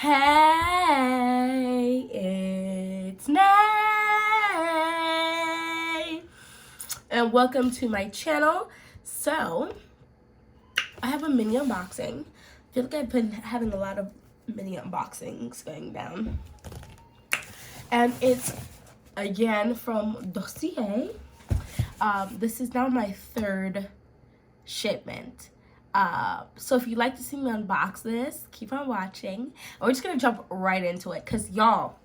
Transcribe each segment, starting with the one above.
Hey, it's Nay, and welcome to my channel. So, I have a mini unboxing. I feel like I've been having a lot of mini unboxings going down. And it's, again, from Dossier. This is now my third shipment. So if you'd like to see me unbox this, keep on watching. And we're just gonna jump right into it, because y'all,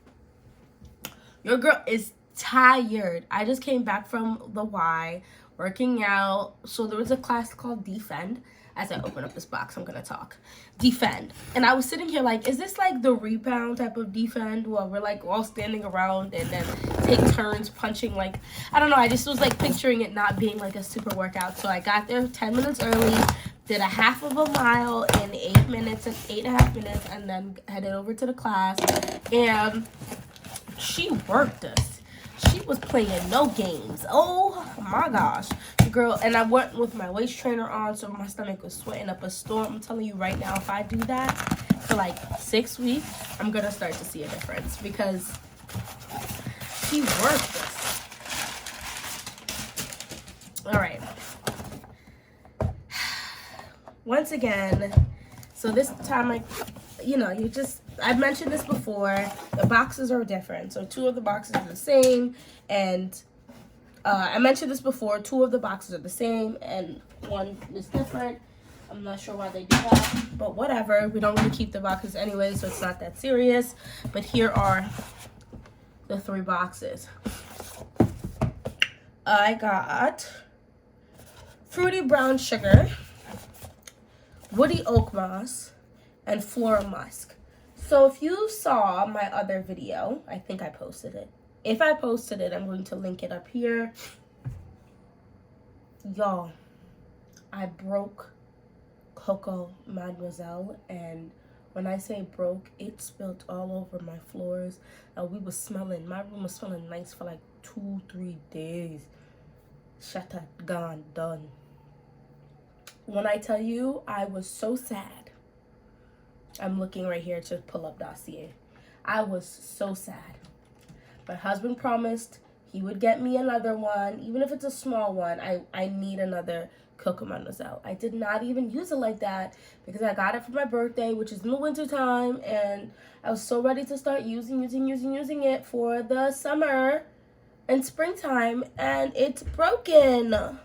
your girl is tired. I just came back from the Y, working out. So there was a class called Defend. As I open up this box, I'm gonna talk. Defend. And I was sitting here like, is this like the rebound type of defend? Well, we're like all standing around and then take turns punching. Like, I don't know, I just was like picturing it not being like a super workout. So I got there 10 minutes early, did a half of a mile in 8 minutes and 8.5 minutes, and then headed over to the class. And she worked us. She was playing no games. Oh my gosh. The girl, and I went with my waist trainer on, so my stomach was sweating up a storm. I'm telling you right now, if I do that for like 6 weeks, I'm gonna start to see a difference, because she worked us. All right. Once again, so this time I've mentioned this before, the boxes are different. So 2 of the boxes are the same, and I mentioned this before, 2 of the boxes are the same and 1 is different. I'm not sure why they do that, but whatever. We don't really keep the boxes anyway, so it's not that serious. But here are the 3 boxes. I got Fruity Brown Sugar, Woody Oak Moss, and Floral Musk. So if you saw my other video, I think I posted it. If I posted it, I'm going to link it up here. Y'all, I broke Coco Mademoiselle, and when I say broke, it spilled all over my floors. My room was smelling nice for like 2-3 days. Shattered, gone, done. When I tell you, I was so sad. I'm looking right here to pull up Dossier. I was so sad. My husband promised he would get me another one, even if it's a small one. I need another Coco Mademoiselle. I did not even use it like that, because I got it for my birthday, which is in the winter time, and I was so ready to start using it for the summer and springtime, and it's broken.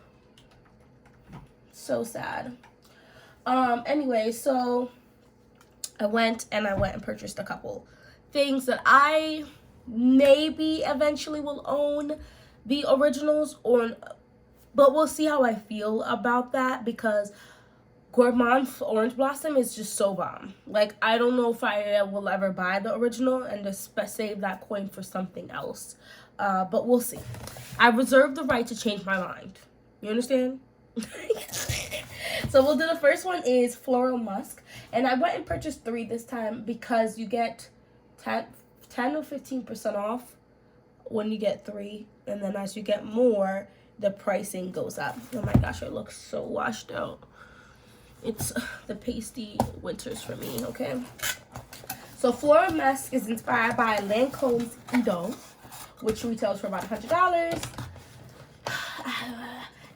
So sad. Anyway, so I went and purchased a couple things that I maybe eventually will own the originals, but we'll see how I feel about that, because Gourmand Orange Blossom is just so bomb. Like, I don't know if I will ever buy the original and just save that coin for something else, but we'll see. I reserve the right to change my mind. You understand? So we'll do the first one is Floral Musk, and I went and purchased 3 this time, because you get 10 or 15% off when you get 3, and then as you get more, the pricing goes up. Oh my gosh, it looks so washed out. It's the pasty winters for me, okay? So Floral Musk is inspired by Lancome's Idol, which retails for about $100.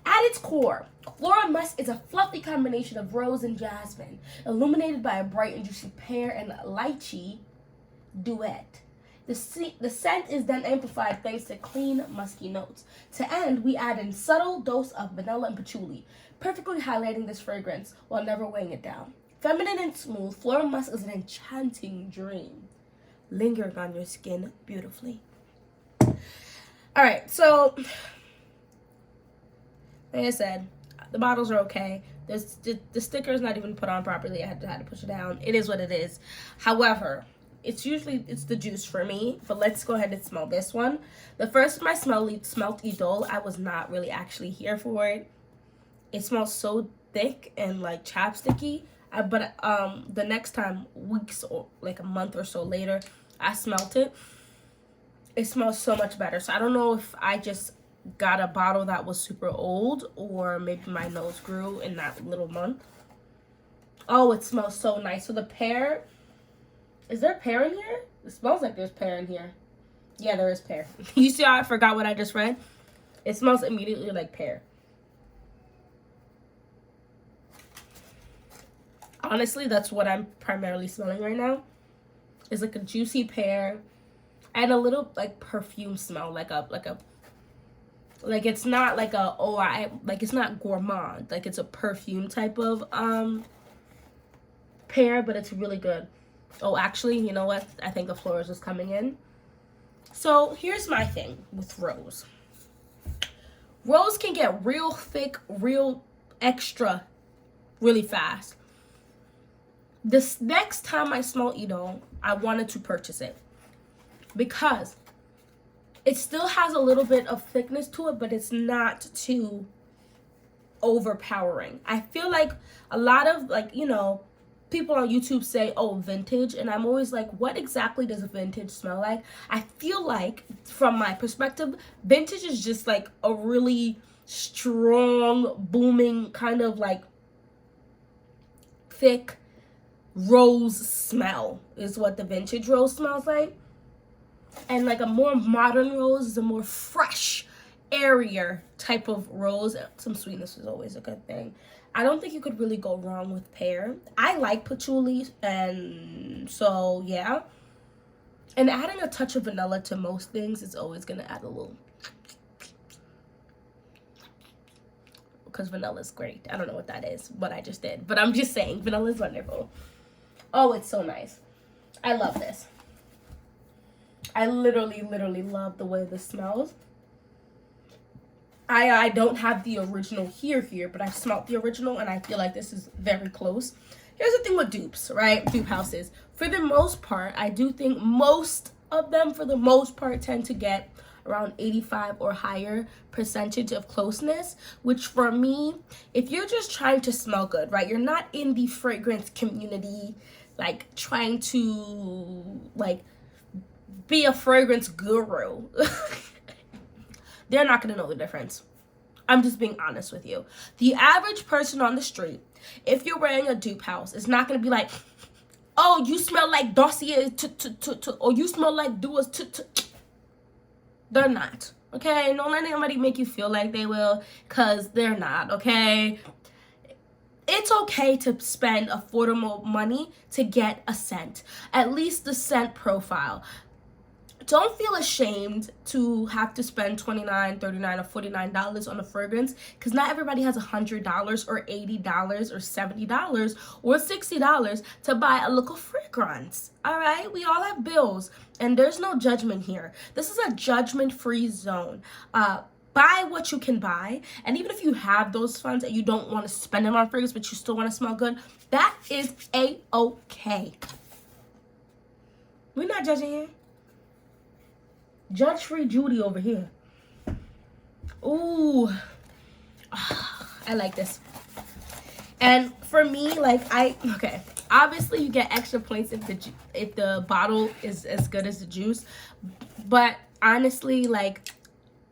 At its core, Floral Musk is a fluffy combination of rose and jasmine, illuminated by a bright and juicy pear and lychee duet. The scent is then amplified thanks to clean, musky notes. To end, we add a subtle dose of vanilla and patchouli, perfectly highlighting this fragrance while never weighing it down. Feminine and smooth, Floral Musk is an enchanting dream, lingering on your skin beautifully. All right, so like I said, the bottles are okay. The sticker is not even put on properly. I had to push it down. It is what it is. However, it's the juice for me. But let's go ahead and smell this one. The first time I smelled Idol, I was not really actually here for it. It smells so thick and like chapsticky. But the next time, weeks or like a month or so later, I smelled it. It smells so much better. So I don't know if I just got a bottle that was super old, or maybe my nose grew in that little month. Oh, it smells so nice. So the pear Is there pear in here? It smells like there's pear in here. Yeah, there is pear. You see how I forgot what I just read? It smells immediately like pear. Honestly, that's what I'm primarily smelling right now. It's like a juicy pear and a little like perfume smell, like it's not like it's not gourmand, like it's a perfume type of pear, but it's really good. Oh, actually, you know what? I think the florist is coming in. So here's my thing with rose. Rose can get real thick, real extra, really fast. This next time I smell Edo, I wanted to purchase it because it still has a little bit of thickness to it, but it's not too overpowering. I feel like a lot of people on YouTube say, oh, vintage, and I'm always like, what exactly does a vintage smell like? I feel like, from my perspective, vintage is just like a really strong, booming, kind of like thick rose smell is what the vintage rose smells like. And like a more modern rose is a more fresh, airier type of rose. Some sweetness is always a good thing. I don't think you could really go wrong with pear. I like patchouli, and so yeah. And adding a touch of vanilla to most things is always gonna add a little, because vanilla is great. I don't know what that is, what I just did, but I'm just saying vanilla is wonderful. Oh, it's so nice. I love this. I literally love the way this smells. I don't have the original here, but I smelled the original, and I feel like this is very close. Here's the thing with dupes, right? Dupe houses. For the most part, I do think most of them, for the most part, tend to get around 85 or higher percentage of closeness, which for me, if you're just trying to smell good, right? You're not in the fragrance community, like trying to like be a fragrance guru. They're not going to know the difference. I'm just being honest with you. The average person on the street, if you're wearing a dupe house, is not going to be like, oh, you smell like Dossier, or you smell like Duas. They're not, okay? Don't let anybody make you feel like they will, because they're not, okay? It's okay to spend affordable money to get a scent, at least the scent profile. Don't feel ashamed to have to spend $29, $39, or $49 on a fragrance, because not everybody has $100 or $80 or $70 or $60 to buy a little fragrance. All right, we all have bills, and there's no judgment here. This is a judgment-free zone. Buy what you can buy, and even if you have those funds and you don't want to spend them on fragrance, but you still want to smell good, that is a-okay. We're not judging here. Judge-free Judy over here. Ooh. I like this. And for me, okay. Obviously, you get extra points if the bottle is as good as the juice. But honestly,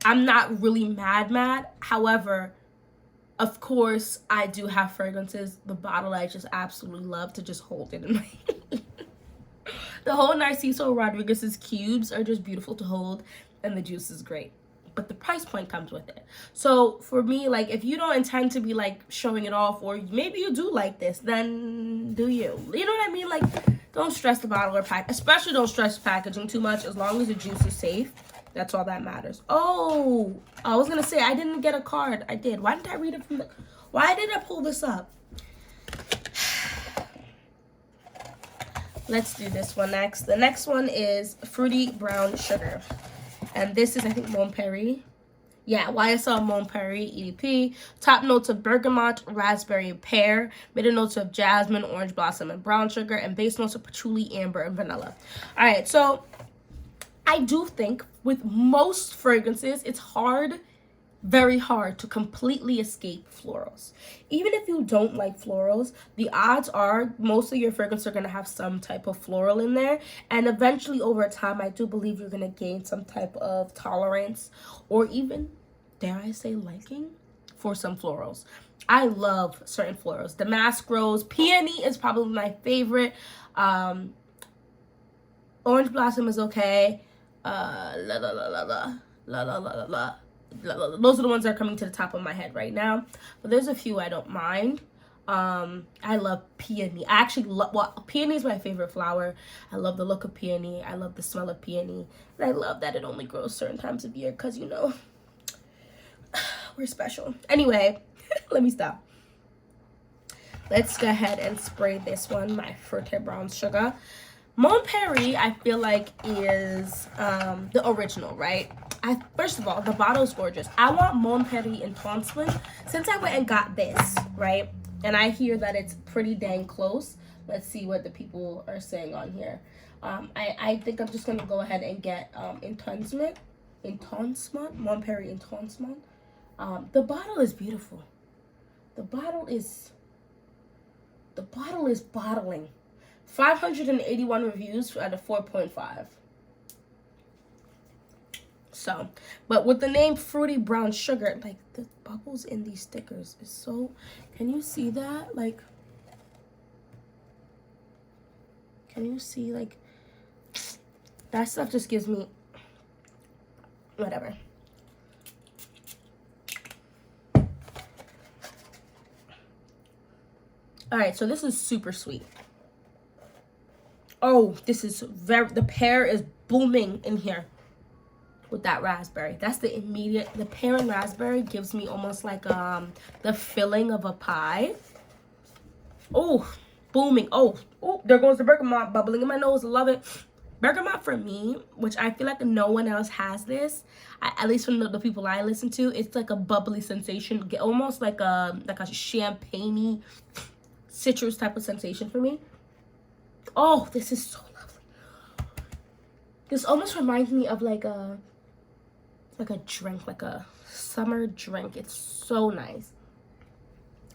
I'm not really mad. However, of course, I do have fragrances. The bottle I just absolutely love to just hold it in my hand. The whole Narciso Rodriguez's cubes are just beautiful to hold, and the juice is great. But the price point comes with it. So for me, if you don't intend to be showing it off, or maybe you do like this, then do you. You know what I mean? Don't stress the bottle or pack. Especially don't stress packaging too much. As long as the juice is safe, that's all that matters. Oh, I was gonna say I didn't get a card. I did. Why didn't I read it from the? Why did I pull this up? Let's do this one next. The next one is Fruity Brown Sugar. And this is, I think, Mon Perry. Yeah, YSL Mon Perry EDP. Top notes of bergamot, raspberry, and pear. Middle notes of jasmine, orange blossom, and brown sugar. And base notes of patchouli, amber, and vanilla. All right, so I do think with most fragrances, it's very hard to completely escape florals. Even if you don't like florals, the odds are most of your fragrances are going to have some type of floral in there, and eventually over time I do believe you're going to gain some type of tolerance, or even, dare I say, liking for some florals. I love certain florals. Damask rose, peony is probably my favorite. Orange Blossom is okay. La la la la la la la la la la. Those are the ones that are coming to the top of my head right now. But there's a few I don't mind. I love peony. I actually love, well, peony is my favorite flower. I love the look of peony. I love the smell of peony. And I love that it only grows certain times of year because, you know, we're special. Anyway, let me stop. Let's go ahead and spray this one, my Fruity Brown Sugar. Mon Perry, I feel like, is the original, right? First of all, the bottle's gorgeous. I want Mon Perry in Tonsman. Since I went and got this, right? And I hear that it's pretty dang close. Let's see what the people are saying on here. I think I'm just going to go ahead and get in Tonsman, Mon Perry in Tonsman. The bottle is beautiful. The bottle is bottling. 581 reviews at a 4.5. So, but with the name Fruity Brown Sugar, like the bubbles in these stickers is so, can you see that? Like, can you see, like, that stuff just gives me, whatever. All right, so this is super sweet. Oh, this is the pear is booming in here with that raspberry. That's the pear and raspberry gives me almost like the filling of a pie. Oh, booming. Oh, there goes the bergamot bubbling in my nose. I love it. Bergamot for me, which I feel like no one else has this, at least from the people I listen to, it's like a bubbly sensation, almost like a champagne-y citrus type of sensation for me. Oh, this is so lovely. This almost reminds me of like a drink, like a summer drink. It's so nice.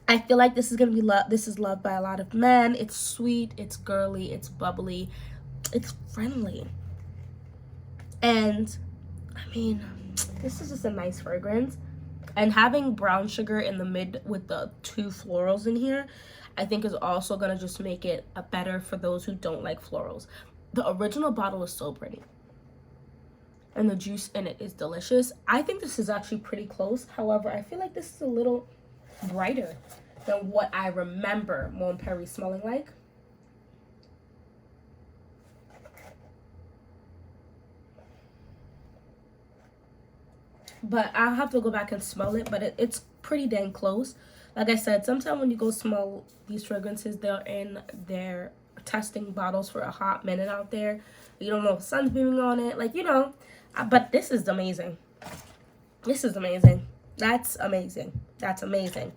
I feel like this is gonna be loved by a lot of men. It's sweet, it's girly, it's bubbly, it's friendly. And I mean, this is just a nice fragrance. And having brown sugar in the mid with the 2 florals in here, I think is also gonna just make it a better for those who don't like florals. The original bottle is so pretty. And the juice in it is delicious. I think this is actually pretty close. However, I feel like this is a little brighter than what I remember Mon Perry smelling like. But I'll have to go back and smell it, but it's pretty dang close. Like I said, sometimes when you go smell these fragrances, they're in their testing bottles for a hot minute out there. You don't know if the sun's beaming on it, like, you know. But this is amazing. This is amazing. That's amazing. That's amazing.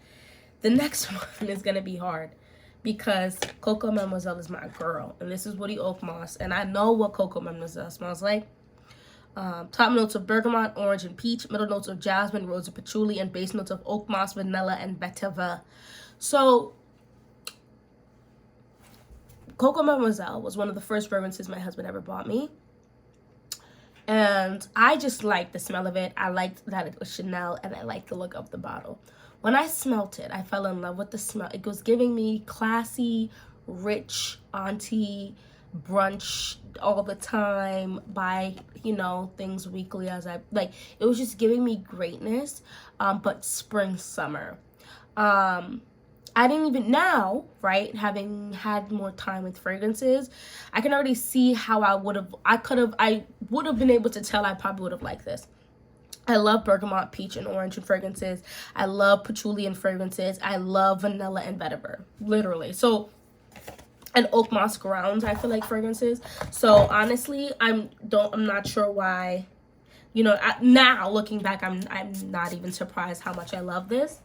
The next one is going to be hard because Coco Mademoiselle is my girl. And this is Woody Oak Moss. And I know what Coco Mademoiselle smells like. Top notes of bergamot, orange, and peach. Middle notes of jasmine, rose, and patchouli. And base notes of oak moss, vanilla, and vetiver. So, Coco Mademoiselle was one of the first fragrances my husband ever bought me. And I just liked the smell of it. I liked that it was Chanel, and I liked the look of the bottle. When I smelt it, I fell in love with the smell. It was giving me classy, rich, auntie, brunch all the time, buy, you know, things weekly as I, like, it was just giving me greatness, but spring, summer. I didn't even now, right, having had more time with fragrances, I can already see how I would have been able to tell I probably would have liked this. I love bergamot, peach, and orange in fragrances. I love patchouli in fragrances. I love vanilla and vetiver, literally. So, and oak moss grounds, I feel like fragrances. So honestly, I'm not sure why, you know, now looking back, I'm not even surprised how much I love this.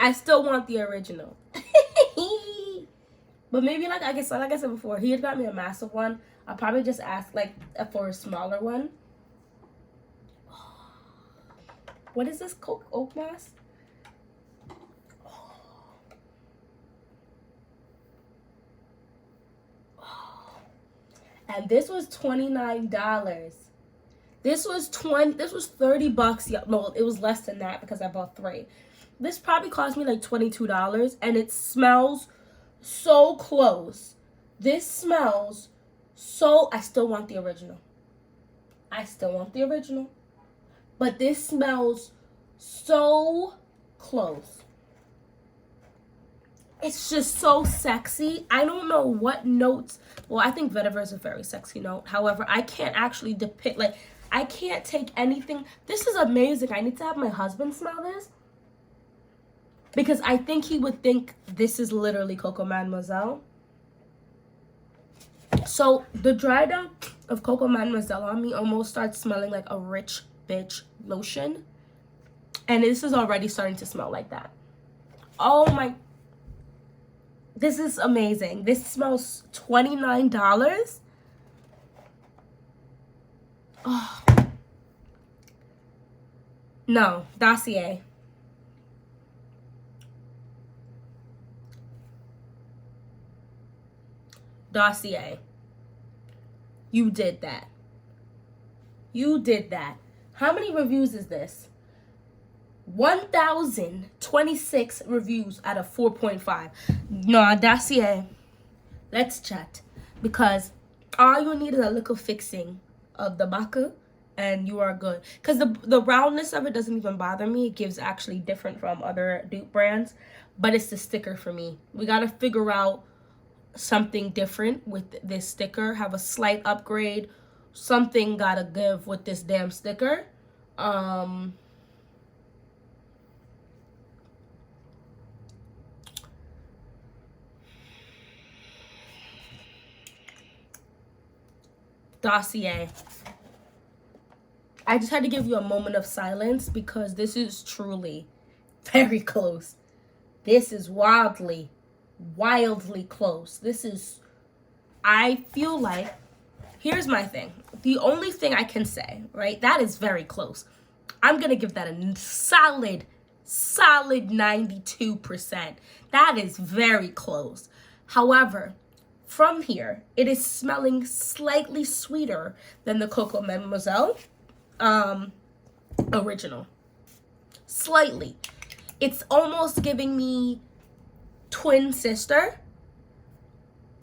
I still want the original. But maybe like I said before, he had got me a massive one. I'll probably just ask like for a smaller one. What is this? Oak moss? And this was $29. This was $30. Yeah, no, it was less than that because I bought 3. This probably cost me like $22, and it smells so close. This smells so... I still want the original. But this smells so close. It's just so sexy. I don't know what notes. Well, I think vetiver is a very sexy note. However, I can't actually depict, like, I can't take anything. This is amazing. I need to have my husband smell this, because I think he would think this is literally Coco Mademoiselle. So the dry down of Coco Mademoiselle on me almost starts smelling like a rich bitch lotion. And this is already starting to smell like that. Oh my... This is amazing. This smells $29. Oh. No, Dossier. Dossier. You did that. You did that. How many reviews is this? 1,026 reviews out of 4.5. No, Dossier. Let's chat. Because all you need is a little fixing of the baka and you are good. Because the roundness of it doesn't even bother me. It gives actually different from other dupe brands. But it's the sticker for me. We got to figure out something different with this sticker. Have a slight upgrade. Something got to give with this damn sticker. Dossier. I just had to give you a moment of silence because this is truly very close. This is wildly close. This is, I feel like, here's my thing. The only thing I can say, right, that is very close. I'm going to give that a solid 92%. That is very close. However, from here, it is smelling slightly sweeter than the Coco Mademoiselle original. Slightly. It's almost giving me twin sister.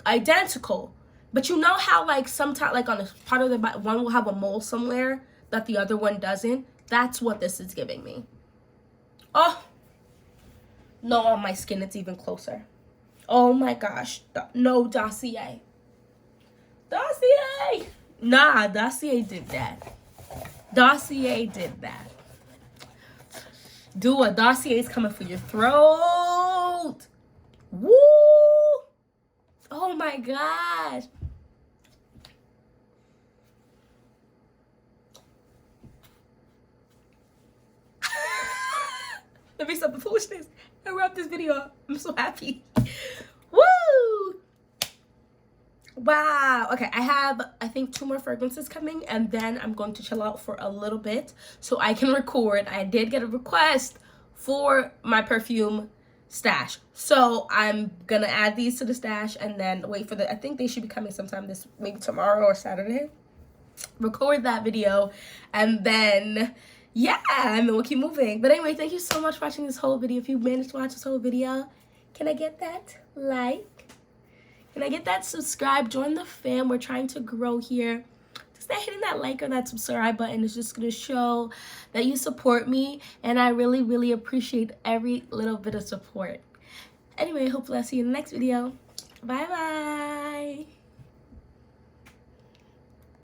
Identical. But you know how, like, sometimes, like, on a part of the body, one will have a mole somewhere that the other one doesn't? That's what this is giving me. Oh. No, on my skin, it's even closer. Oh my gosh. No, Dossier. Dossier! Nah, Dossier did that. Dossier did that. Do a Dossier's coming for your throat. Woo! Oh my gosh. Let me stop the foolishness and wrap this video up. I'm so happy. Woo! Wow. Okay, I have, I think, 2 more fragrances coming, and then I'm going to chill out for a little bit so I can record. I did get a request for my perfume stash, so I'm gonna add these to the stash and then wait for the, I think they should be coming sometime this, maybe tomorrow or Saturday. Record that video, and then yeah, and then we'll keep moving. But anyway, thank you so much for watching this whole video. If you managed to watch this whole video, can I get that like? Can I get that subscribe? Join the fam. We're trying to grow here. Just that hitting that like or that subscribe button is just going to show that you support me. And I really, really appreciate every little bit of support. Anyway, hopefully I'll see you in the next video. Bye-bye.